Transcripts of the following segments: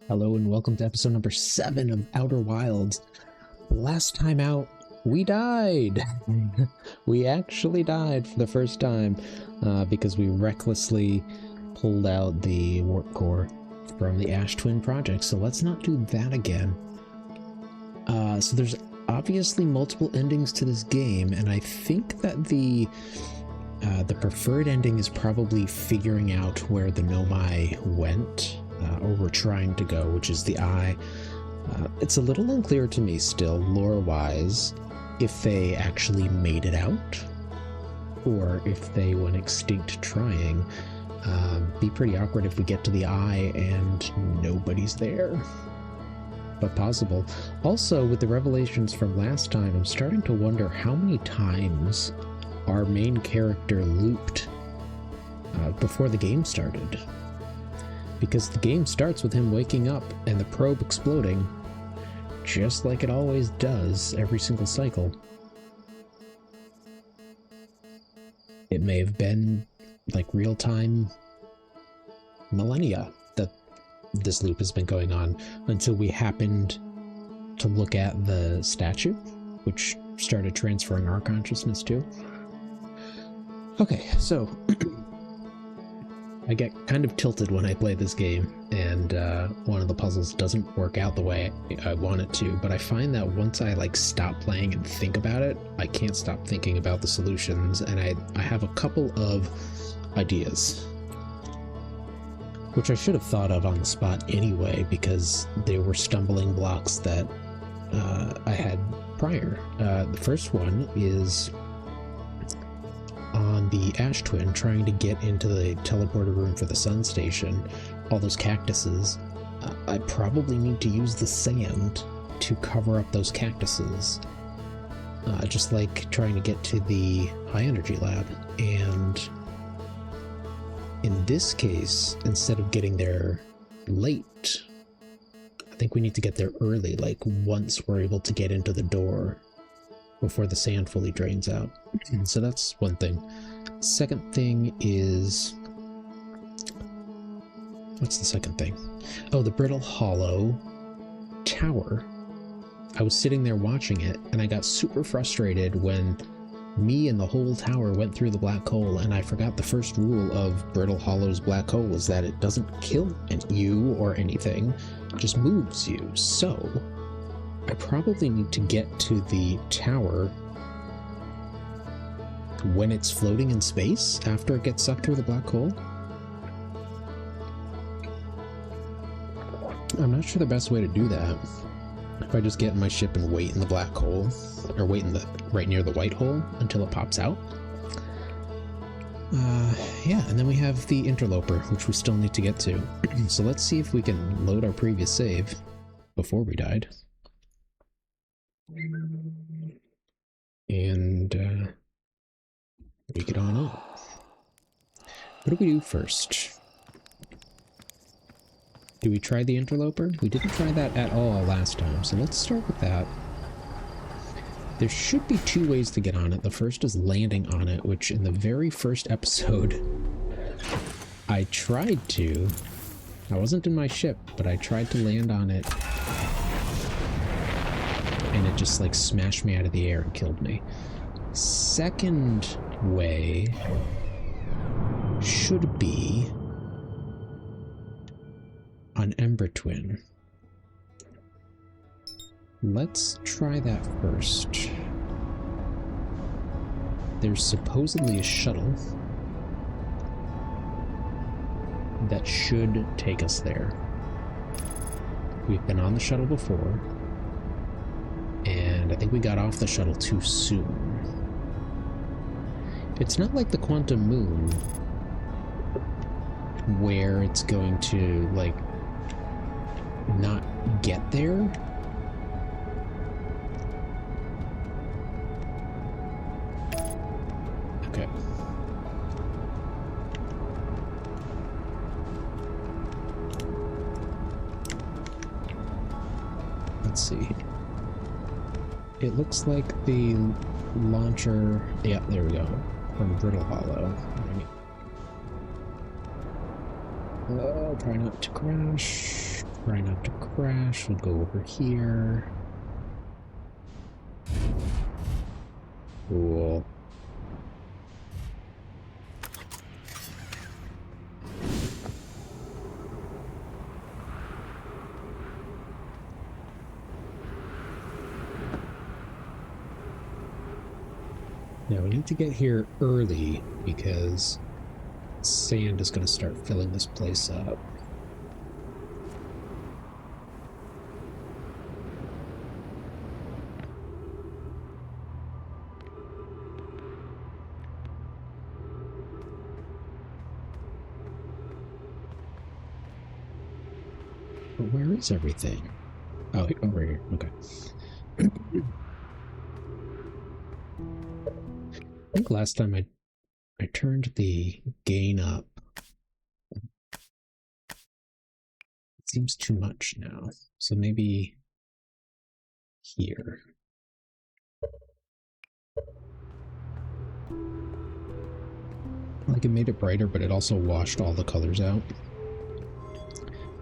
Hello and welcome to episode number 7 of Outer Wilds. Last time out, we died! We actually died for the first time because we recklessly pulled out the warp core from the Ash Twin project, so let's not do that again. So there's obviously multiple endings to this game, and I think that the preferred ending is probably figuring out where the Nomai went. Or we're trying to go, which is the eye. It's a little unclear to me still, lore-wise, if they actually made it out, or if they went extinct trying. Be pretty awkward if we get to the eye and nobody's there. But possible. Also, with the revelations from last time, I'm starting to wonder how many times our main character looped before the game started. Because the game starts with him waking up and the probe exploding, just like it always does every single cycle. It may have been like real-time millennia that this loop has been going on until we happened to look at the statue, which started transferring our consciousness too. Okay, so I get kind of tilted when I play this game, and one of the puzzles doesn't work out the way I want it to, but I find that once I stop playing and think about it, I can't stop thinking about the solutions, and I have a couple of ideas, which I should have thought of on the spot anyway, because they were stumbling blocks that I had prior. The first one is on the Ash Twin, trying to get into the teleporter room for the sun station, all those cactuses. I probably need to use the sand to cover up those cactuses, just like trying to get to the high energy lab. And in this case, instead of getting there late, I think we need to get there early, like once we're able to get into the door before the sand fully drains out. So that's one thing. Second thing is... what's the second thing? Oh, the Brittle Hollow tower. I was sitting there watching it, and I got super frustrated when me and the whole tower went through the black hole, and I forgot the first rule of Brittle Hollow's black hole is that it doesn't kill you or anything, it just moves you. So I probably need to get to the tower when it's floating in space after it gets sucked through the black hole. I'm not sure the best way to do that. If I just get in my ship and wait in the black hole, or wait in right near the white hole until it pops out. Yeah, and then we have the interloper, which we still need to get to. So let's see if we can load our previous save before we died. And we get on up. What do we do first? Do we try the interloper? We didn't try that at all last time, so let's start with that. There should be 2 ways to get on it. The first is landing on it, which in the very first episode I tried to. I wasn't in my ship, but I tried to land on it, and it just smashed me out of the air and killed me. Second way should be on Ember Twin. Let's try that first. There's supposedly a shuttle that should take us there. We've been on the shuttle before, and I think we got off the shuttle too soon. It's not like the Quantum Moon, where it's going to, not get there. Okay. Let's see. It looks like the launcher... yeah, there we go. From Brittle Hollow. Oh, try not to crash. Try not to crash. We'll go over here. Cool. Now we need to get here early because sand is going to start filling this place up. But where is everything? Oh, over here. Okay. I think last time I turned the gain up. It seems too much now. So maybe here. Like it made it brighter, but it also washed all the colors out.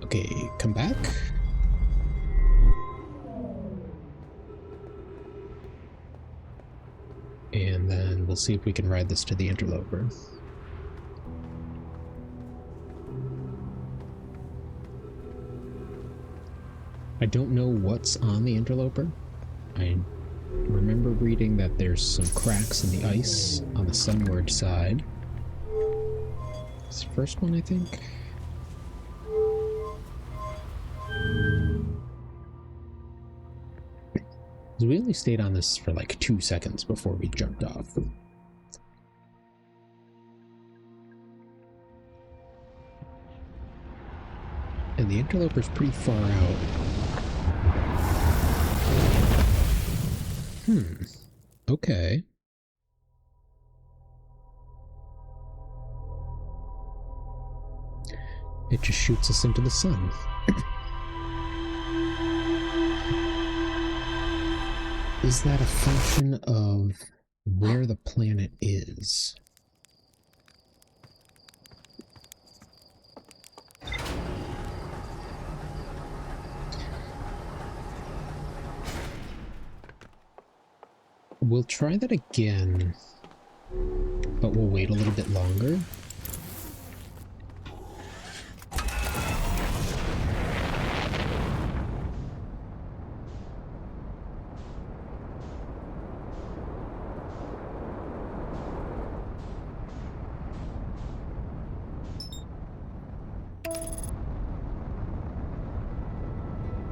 Okay, come back. And then we'll see if we can ride this to the interloper. I don't know what's on the interloper. I remember reading that there's some cracks in the ice on the sunward side. It's the first one, I think. We only stayed on this for like 2 seconds before we jumped off. And the interloper's pretty far out. Okay. It just shoots us into the sun. Is that a function of where the planet is? We'll try that again, but we'll wait a little bit longer.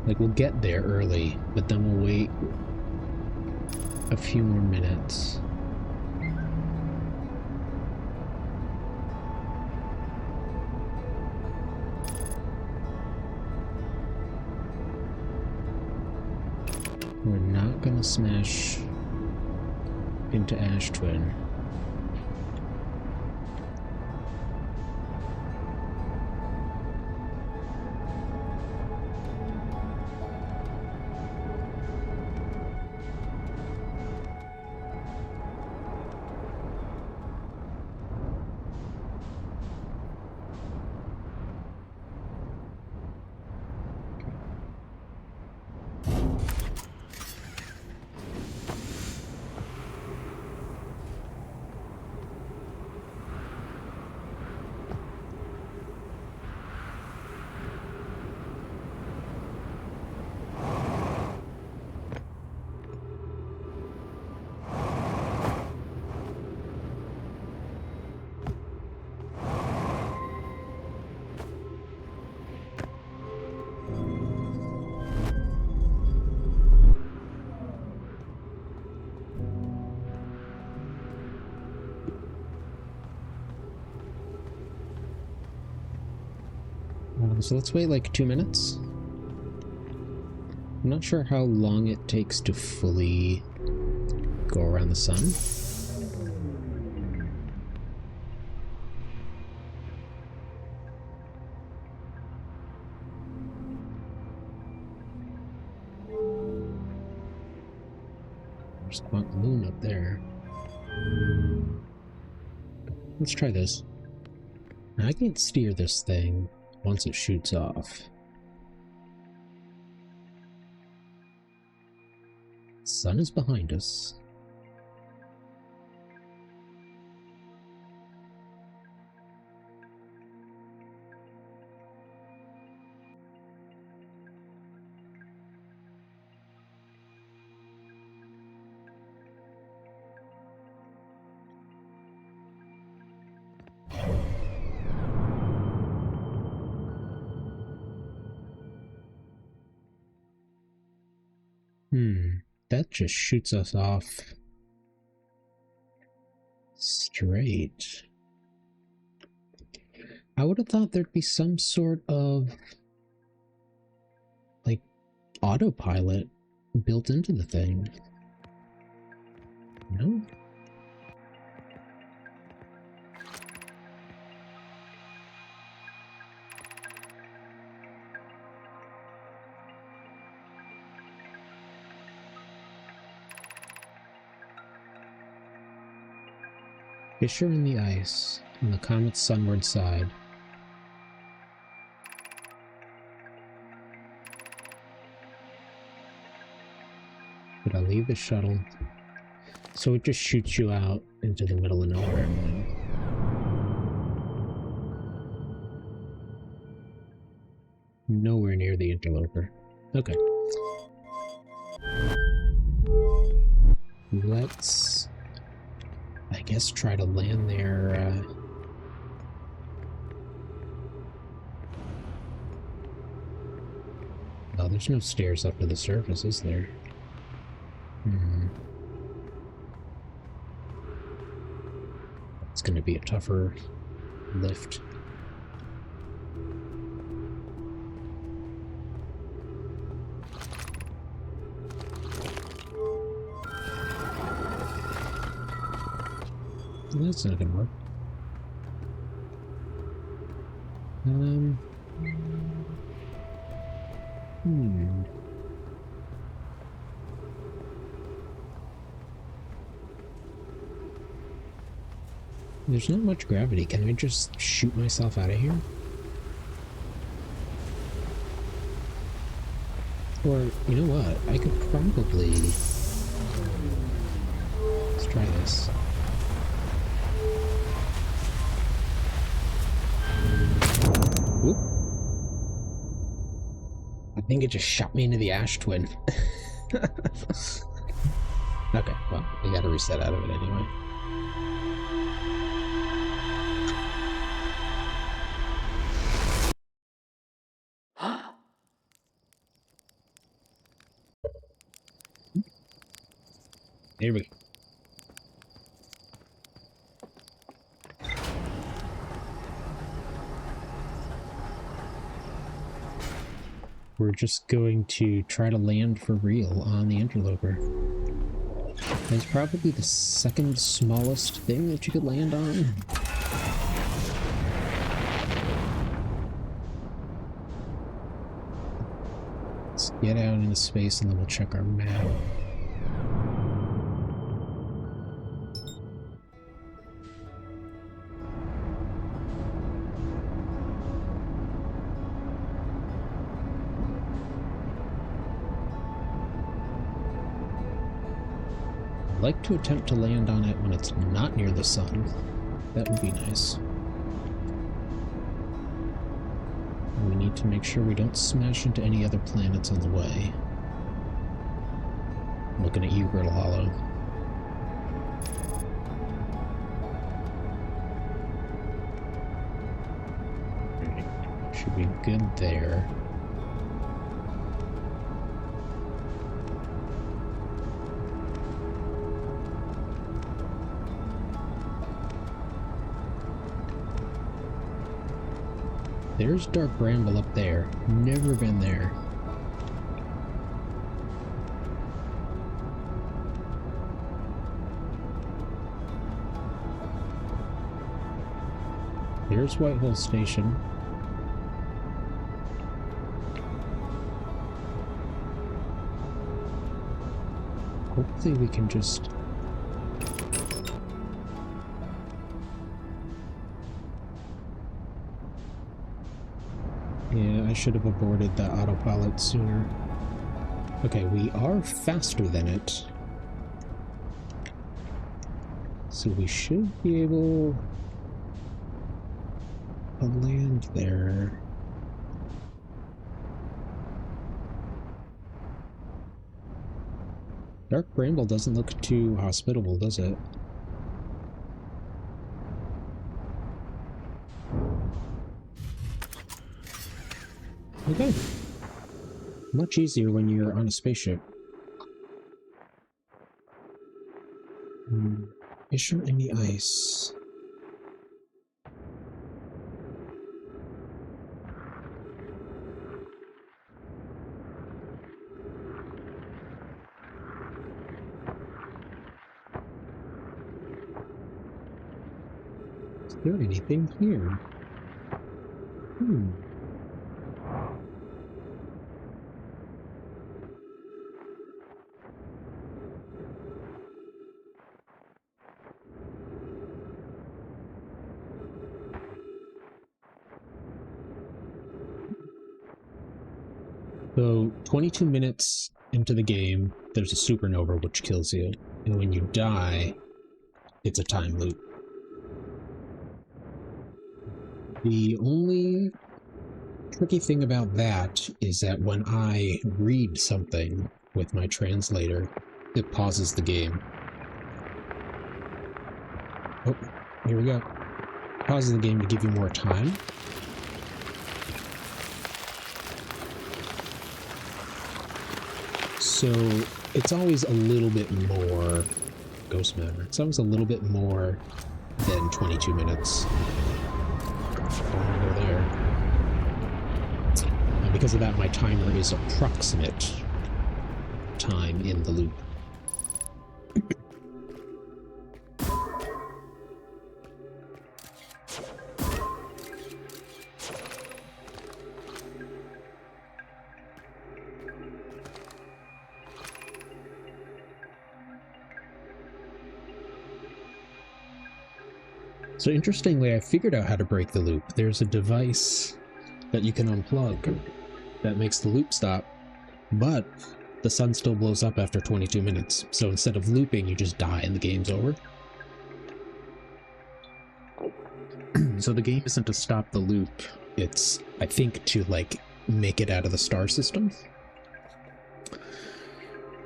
Like, we'll get there early, but then we'll wait a few more minutes. We're not gonna smash into Ash Twin. So let's wait like 2 minutes. I'm not sure how long it takes to fully go around the sun. There's Quant Moon up there. Let's try this. Now, I can steer this thing once it shoots off. Sun is behind us. That just shoots us off straight. I would have thought there'd be some sort of like autopilot built into the thing. No? Fissure in the ice on the comet's sunward side. Should I leave the shuttle? So it just shoots you out into the middle of nowhere, man. Nowhere near the interloper. Okay. Let's, I guess, try to land there. Oh, there's no stairs up to the surface, is there? It's gonna be a tougher lift. That's not gonna work. There's not much gravity. Can I just shoot myself out of here? Or, you know what? I could probably... Let's try this. Whoop. I think it just shot me into the Ash Twin. Okay, well, we gotta reset out of it anyway. Here we go. We're just going to try to land for real on the interloper. It's probably the second smallest thing that you could land on. Let's get out into space and then we'll check our map. I'd like to attempt to land on it when it's not near the sun. That would be nice. We need to make sure we don't smash into any other planets on the way. I'm looking at you, Brittle Hollow. Should be good there. There's Dark Bramble up there. Never been there. There's Whitehole Station. Hopefully we can just... Yeah, I should have aborted the autopilot sooner. Okay, we are faster than it. So we should be able to land there. Dark Bramble doesn't look too hospitable, does it? Okay. Much easier when you're on a spaceship. Is there any ice? Is there anything here? So, 22 minutes into the game, there's a supernova which kills you. And when you die, it's a time loop. The only tricky thing about that is that when I read something with my translator, it pauses the game. Oh, here we go. Pauses the game to give you more time. So it's always a little bit more Ghost Matter. It's always a little bit more than 22 minutes. Don't want to go there. And because of that, my timer is approximate time in the loop. So interestingly, I figured out how to break the loop. There's a device that you can unplug that makes the loop stop, but the sun still blows up after 22 minutes. So instead of looping, you just die and the game's over. So the game isn't to stop the loop. It's, I think, to, like, make it out of the star system. I'm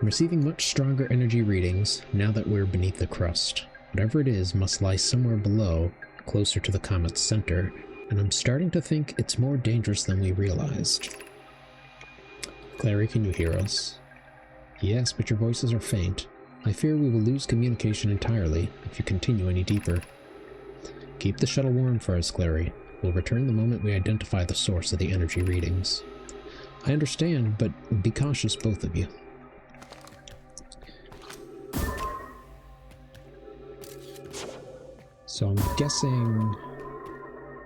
receiving much stronger energy readings now that we're beneath the crust. Whatever it is must lie somewhere below, closer to the comet's center, and I'm starting to think it's more dangerous than we realized. Clary, can you hear us? Yes, but your voices are faint. I fear we will lose communication entirely if you continue any deeper. Keep the shuttle warm for us, Clary. We'll return the moment we identify the source of the energy readings. I understand, but be cautious, both of you. So I'm guessing...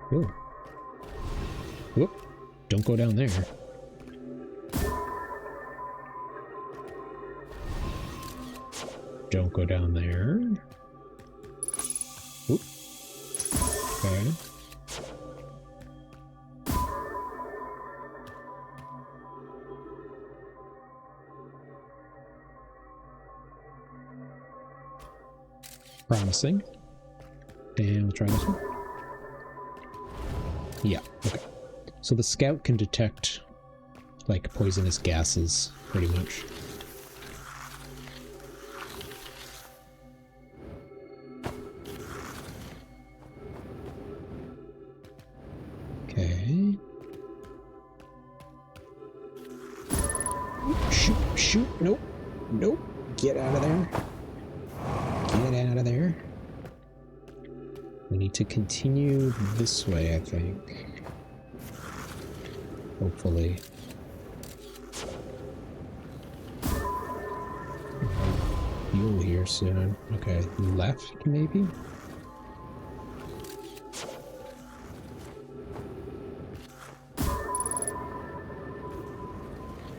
Whoa. Whoop. Don't go down there. Don't go down there. Whoop. Okay. Promising. And we'll try this one. Yeah, okay. So the scout can detect, like, poisonous gases, pretty much. Okay. Shoot, shoot, nope, nope. Get out of there. Get out of there. We need to continue this way, I think. Hopefully. Fuel here soon. Okay, left, maybe?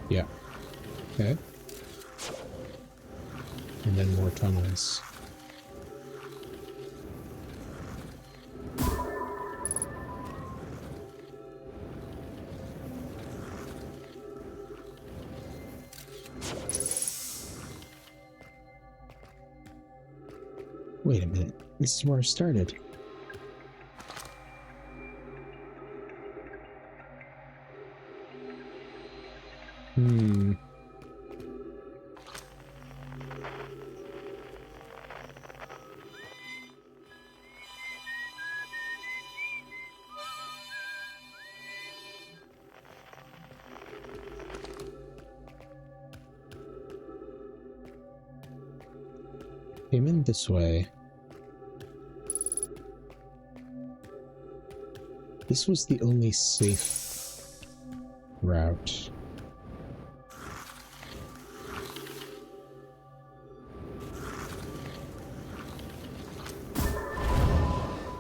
Yeah. Okay. And then more tunnels. Wait a minute. This is where I started. Came in this way. This was the only safe route.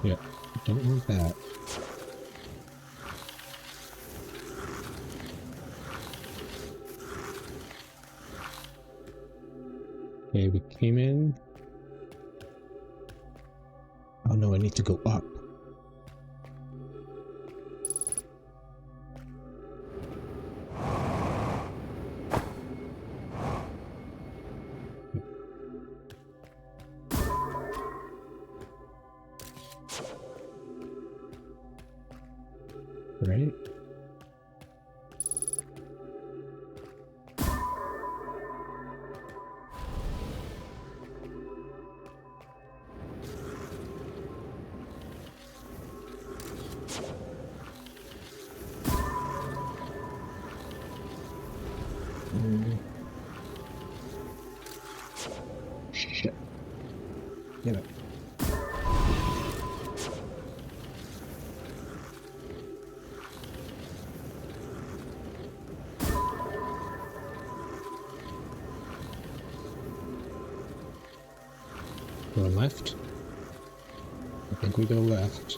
Yeah, don't want that. Okay, we came in. Oh no, I need to go up. Right? Shit. Damn it. Go left? I think we go left.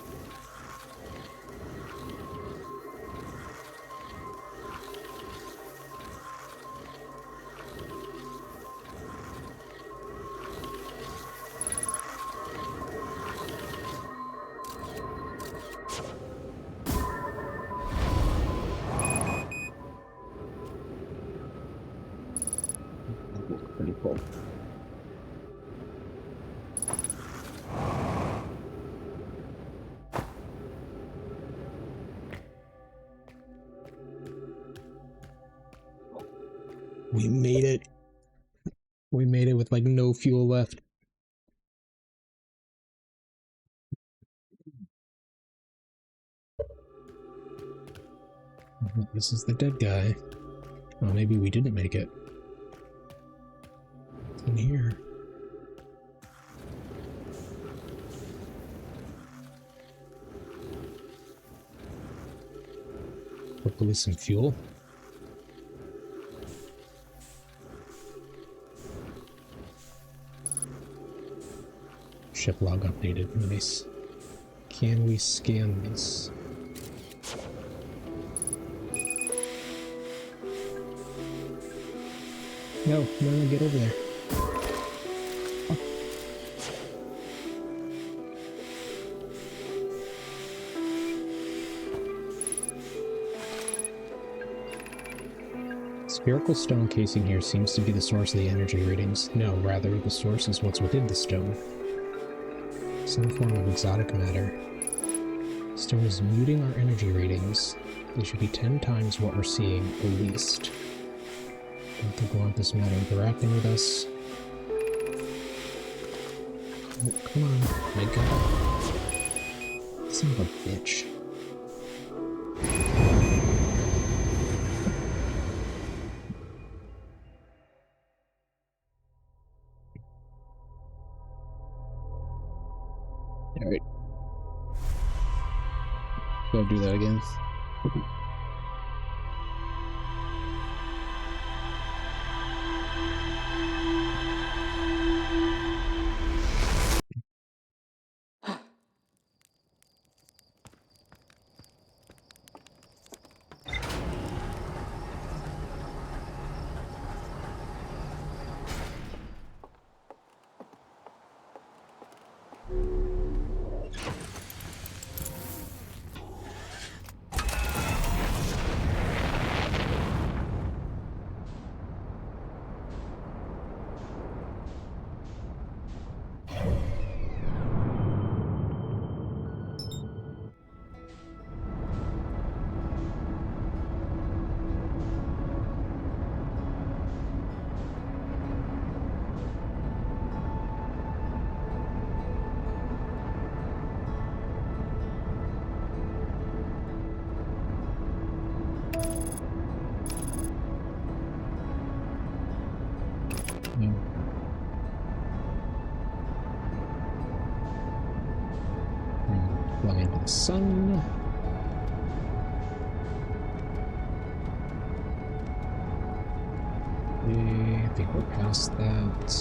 Pretty cool. We made it. We made it with like no fuel left. This is the dead guy. Oh, maybe we didn't make it. What's in here? Hopefully some fuel. Ship log updated. Nice. Can we scan this? No, get over there. Oh. Spherical stone casing here seems to be the source of the energy readings. No, rather, the source is what's within the stone. Some form of exotic matter. Stone is muting our energy readings. They should be 10 times what we're seeing, at least. Don't think we want this matter interacting with us. Oh, come on, my god. Son of a bitch. Alright. Go do that again. sun. I think we're past that.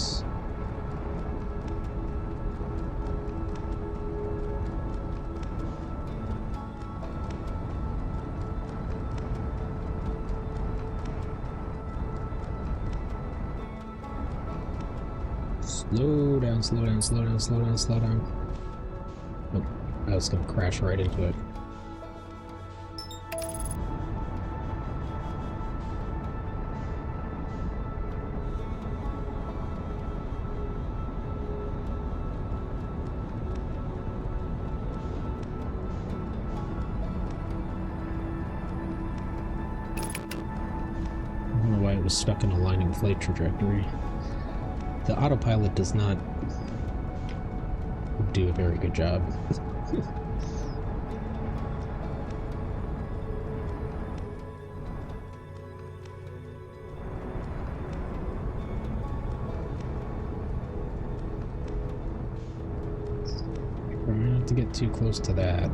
Slow down, slow down, slow down, slow down, slow down. Nope, I was gonna crash right into it. I don't know why it was stuck in aligning flight trajectory. The autopilot does not do a very good job. Try not to get too close to that.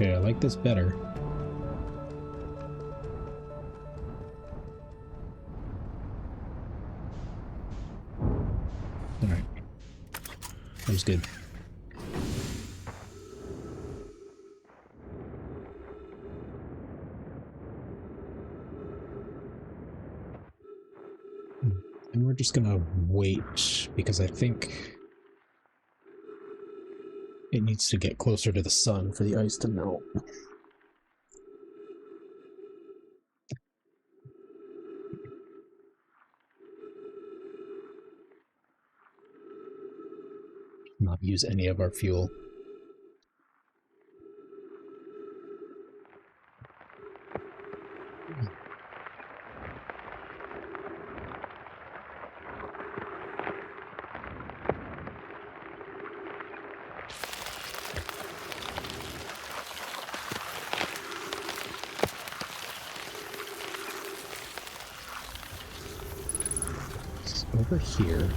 Okay, I like this better. Alright. That was good. And we're just gonna wait, because I think it needs to get closer to the sun for the ice to melt. Not use any of our fuel. Over here.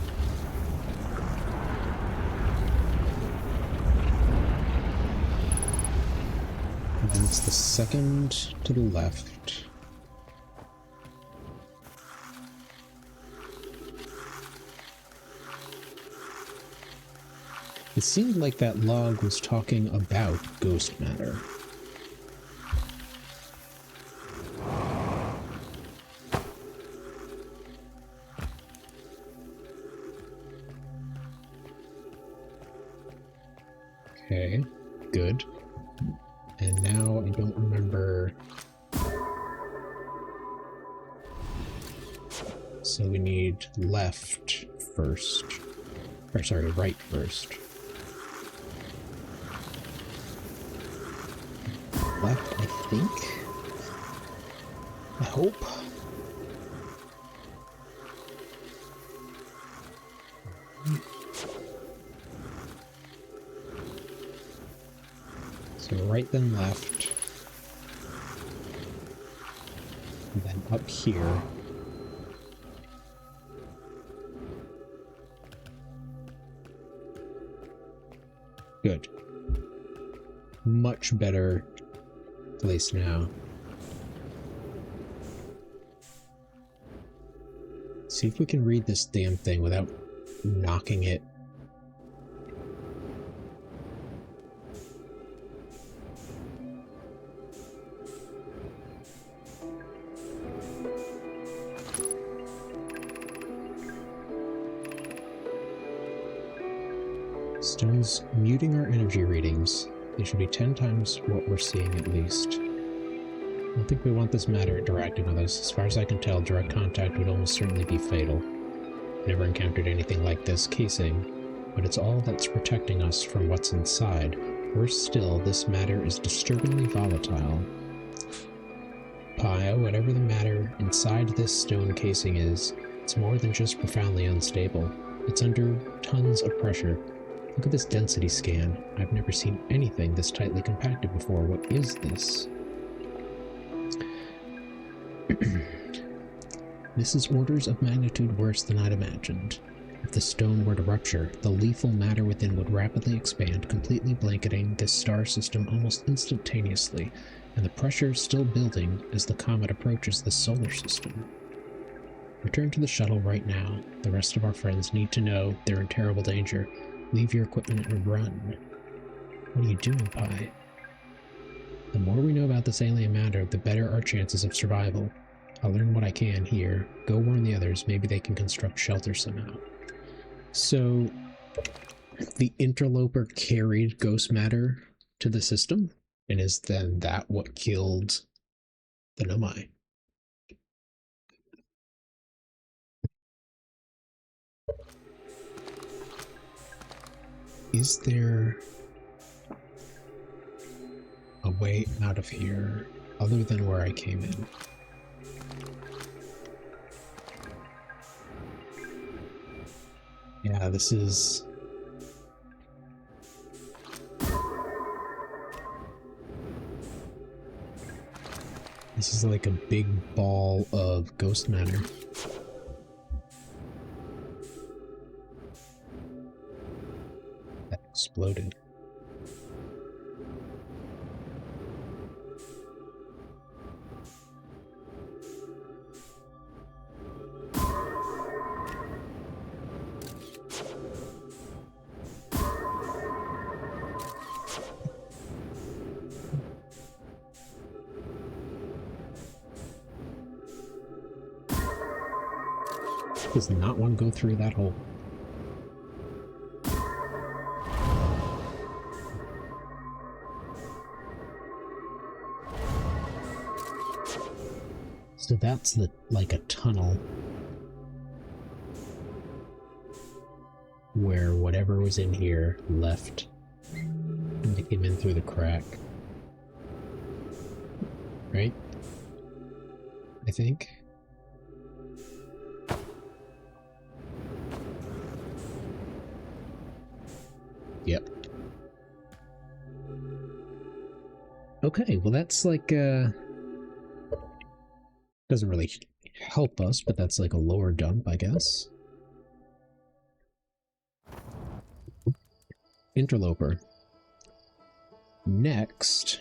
And then it's the second to the left. It seemed like that log was talking about ghost matter. Okay, good. And now I don't remember. So we need left first. Or sorry, right first. Left, I think. I hope. So right then left. And then up here. Good. Much better place now. See if we can read this damn thing without knocking it. Stone's muting our energy readings. They should be 10 times what we're seeing at least. I don't think we want this matter interacting with us. As far as I can tell, direct contact would almost certainly be fatal. Never encountered anything like this casing, but it's all that's protecting us from what's inside. Worse still, this matter is disturbingly volatile. Pio, whatever the matter inside this stone casing is, it's more than just profoundly unstable. It's under tons of pressure. Look at this density scan. I've never seen anything this tightly compacted before. What is this? This is orders of magnitude worse than I'd imagined. If the stone were to rupture, the lethal matter within would rapidly expand, completely blanketing this star system almost instantaneously, and the pressure is still building as the comet approaches the solar system. Return to the shuttle right now. The rest of our friends need to know they're in terrible danger. Leave your equipment and run. What are you doing, Pi? The more we know about this alien matter, the better our chances of survival. I'll learn what I can here. Go warn the others. Maybe they can construct shelter somehow. So, the interloper carried ghost matter to the system, and is then that what killed the Nomai? Is there a way out of here other than where I came in? Yeah, this is... This is like a big ball of ghost matter. That exploded. Does not want to go through that hole. So that's the like a tunnel where whatever was in here left and they came in through the crack. Right? I think. Yep. Okay, well that's like doesn't really help us, but that's like a lower dump, I guess. Interloper. Next,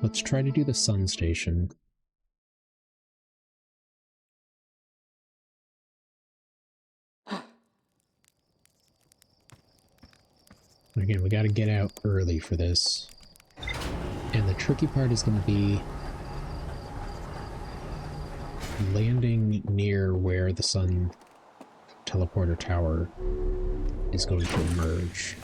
let's try to do the sun station. Again, we gotta get out early for this. And the tricky part is going to be landing near where the sun teleporter tower is going to emerge.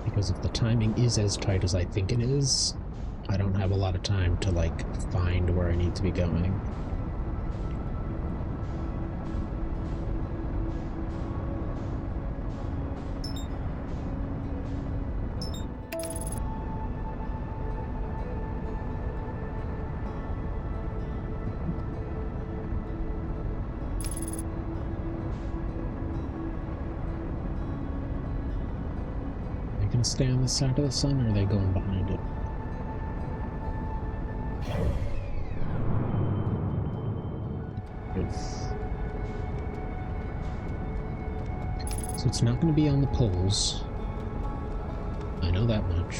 Because if the timing is as tight as I think it is, I don't have a lot of time to like find where I need to be going. Stay on this side of the sun, or are they going behind it? So it's not going to be on the poles. I know that much.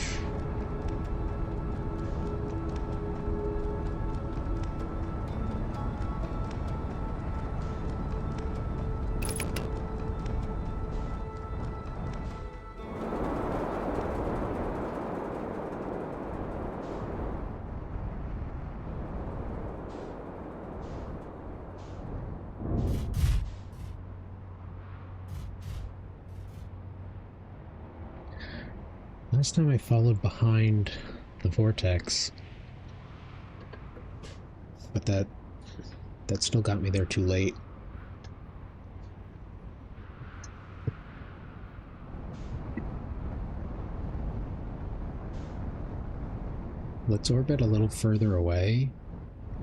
Last time I followed behind the vortex, but that still got me there too late. Let's orbit a little further away,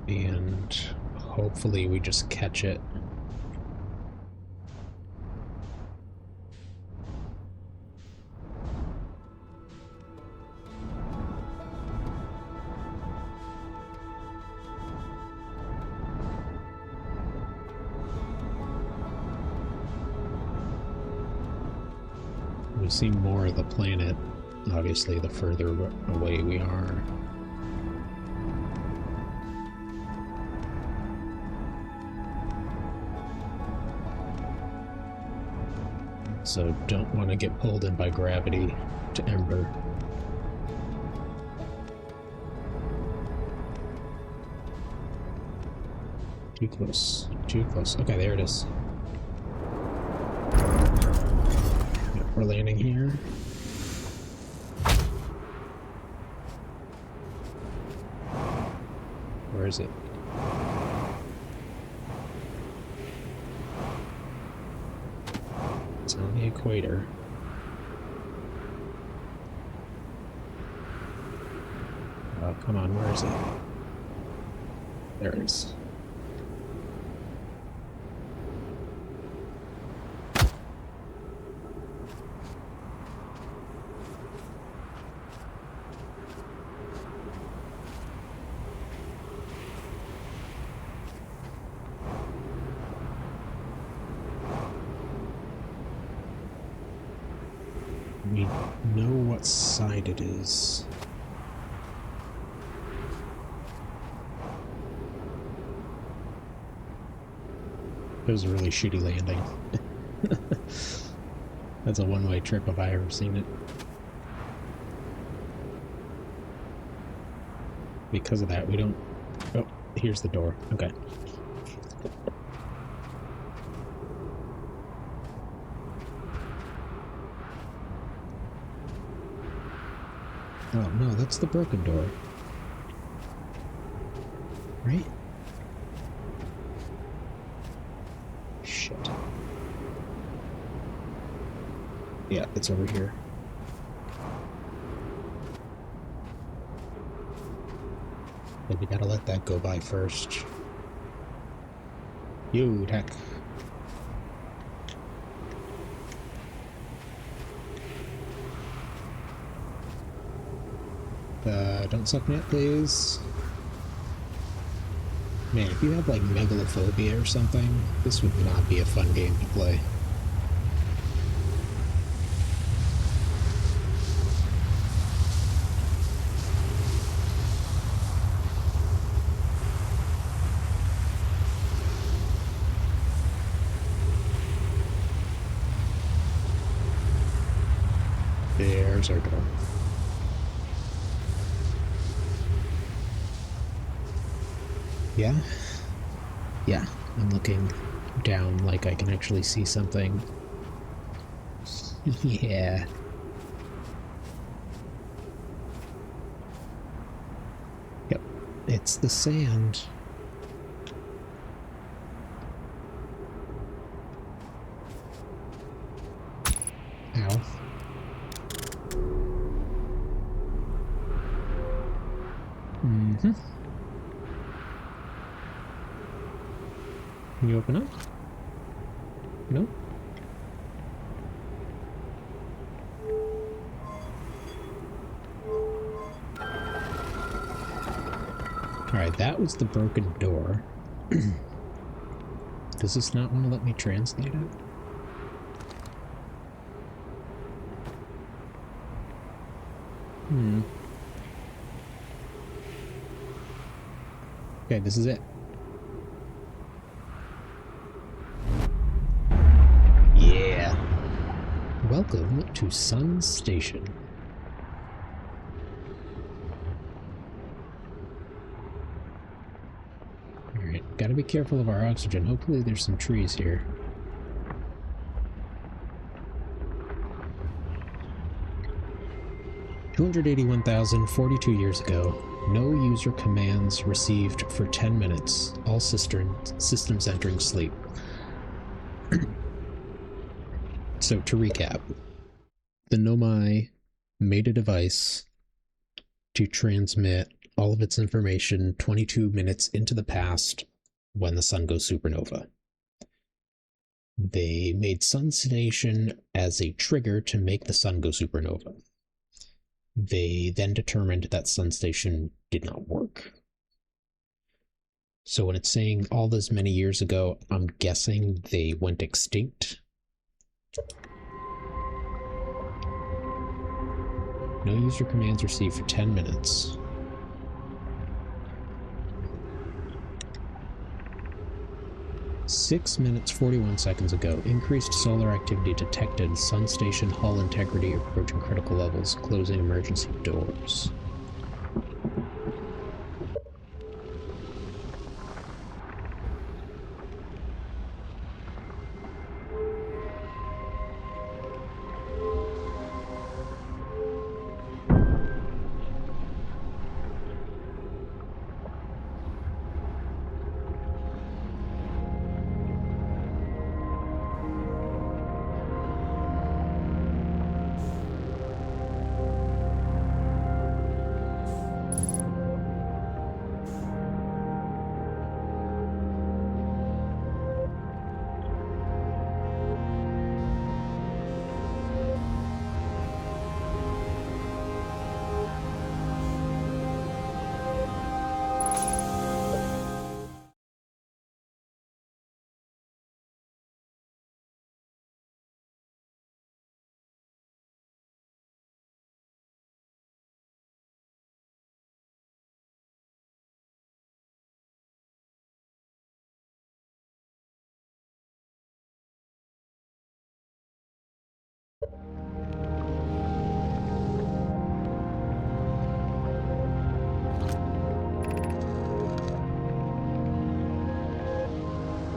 and hopefully we just catch it. We see more of the planet, obviously, the further away we are. So don't want to get pulled in by gravity to Ember. Too close. Too close. Okay, there it is. Yep, we're landing here. Where is it? It's on the equator. Oh, come on, where is it? There it is. We know what side it is. It was a really shitty landing. That's a one-way trip if I ever seen it. Because of that, we don't... Oh, here's the door. Okay. Oh, no, that's the broken door. Right? Shit. Yeah, it's over here. But we gotta let that go by first. You heck. Don't suck me up, please. Man, if you have like megalophobia or something, this would not be a fun game to play. There's our door. Yeah? Yeah, I'm looking down like I can actually see something. Yeah. Yep, it's the sand. Ow. Mm-hmm. Can you open up? No? Alright, that was the broken door. Does this not want to let me translate it? Okay, this is it. Yeah. Welcome to Sun Station. Alright, gotta be careful of our oxygen. Hopefully there's some trees here. $281,042 years ago, No user commands received for 10 minutes. All systems entering sleep. So to recap, the Nomai made a device to transmit all of its information 22 minutes into the past when the sun goes supernova. They made Sun Station as a trigger to make the sun go supernova. They then determined that Sun Station did not work. So when it's saying all those many years ago, I'm guessing they went extinct. No user commands received for 10 minutes. Six minutes 41 seconds ago, increased solar activity detected. Sun Station hull integrity approaching critical levels, closing emergency doors.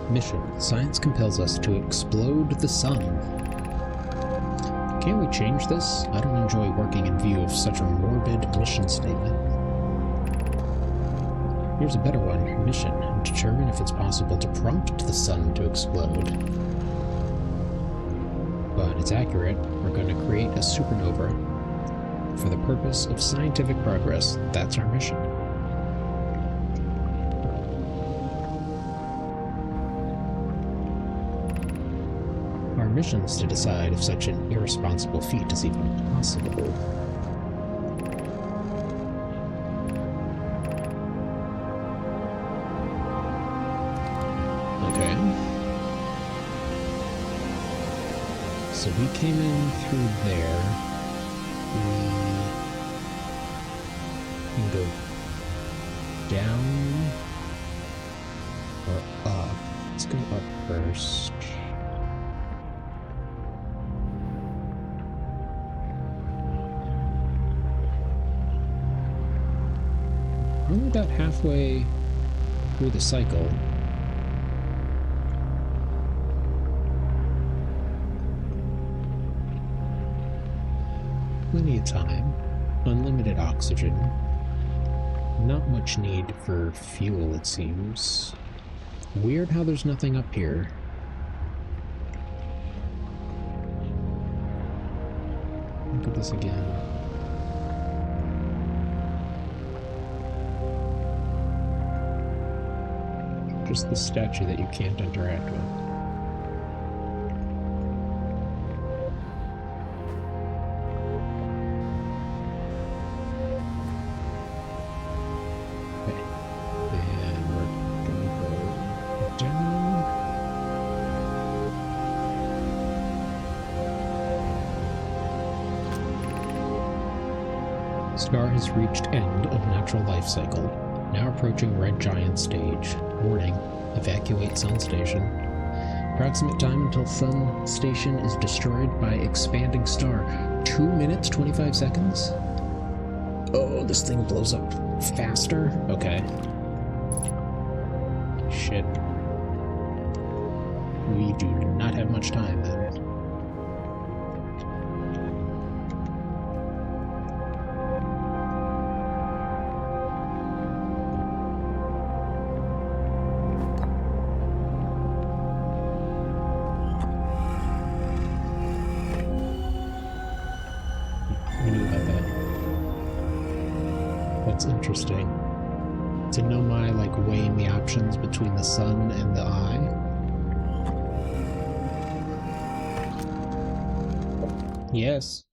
Mission. Science compels us to explode the sun. Can't we change this? I don't enjoy working in view of such a morbid mission statement. Here's a better one. Mission. Determine if it's possible to prompt the sun to explode. But it's accurate. We're going to create a supernova for the purpose of scientific progress. That's our mission. Our mission is to decide if such an irresponsible feat is even possible. Okay. So we came in through there. We can go down or up. Let's go up first. We're about halfway through the cycle. Plenty of time, unlimited oxygen, not much need for fuel, it seems. Weird how there's nothing up here. Look at this again. Just the statue that you can't interact with. Okay. And we're gonna go down. Star has reached end of natural life cycle. Now approaching Red Giant stage. Warning, evacuate Sun Station. Approximate time until Sun Station is destroyed by expanding star. 2 minutes, 25 seconds? Oh, this thing blows up faster? Okay. Shit. We do not have much time then. that's interesting. To know my, like, weighing the options between the sun and the eye. Yes.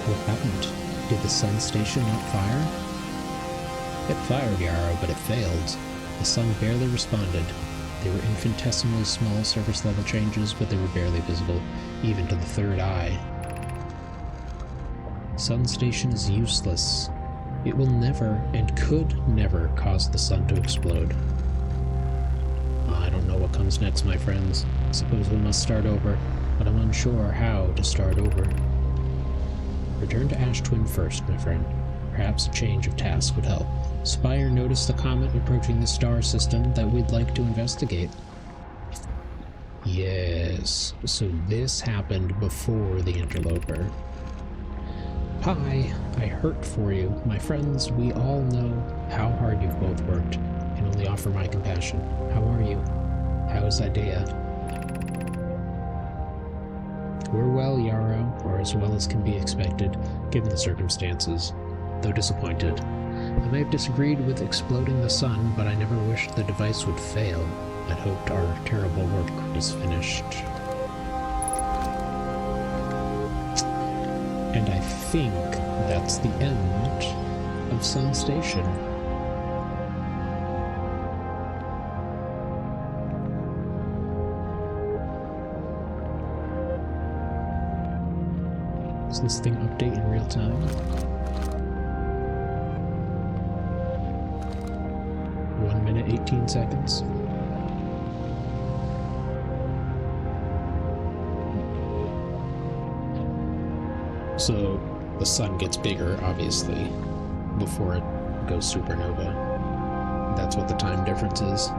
What happened? Did the sun station not fire? It fired, Yarrow, but it failed. The sun barely responded. They were infinitesimally small surface level changes, but they were barely visible, even to the third eye. Sun station is useless. It will never, and could never, cause the sun to explode. I don't know what comes next, my friends. Suppose we must start over, but I'm unsure how to start over. Return to Ash Twin first, my friend. Perhaps a change of task would help. Spire noticed the comet approaching the star system that we'd like to investigate. Yes, so this happened before the interloper. Hi, I hurt for you. My friends, we all know how hard you've both worked. I can only offer my compassion. How are you? How is Idea? We're well, Yarrow, or as well as can be expected, given the circumstances, though disappointed. I may have disagreed with exploding the sun, but I never wished the device would fail. I'd hoped our terrible work was finished. And I think that's the end of Sun Station. Does this thing update in real time? 1 minute, 18 seconds. So the sun gets bigger, obviously, before it goes supernova. That's what the time difference is.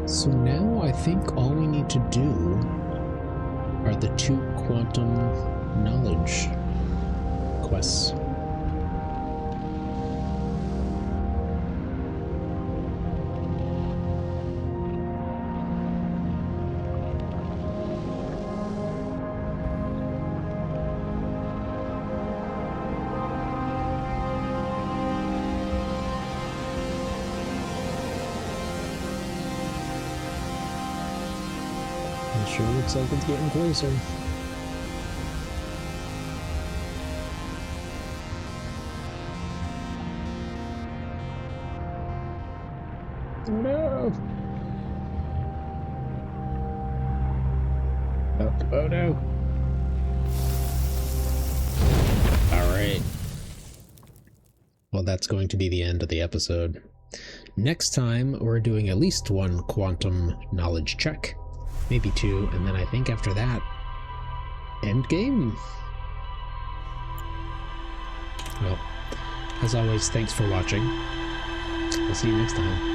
So now I think all we need to do are the 2 quantum knowledge quests. It sure looks like it's getting closer. Oh no! Oh no! Alright. Well, that's going to be the end of the episode. Next time, we're doing at least 1 quantum knowledge check. Maybe 2, and then I think after that, end game. Well, as always, thanks for watching. I'll see you next time.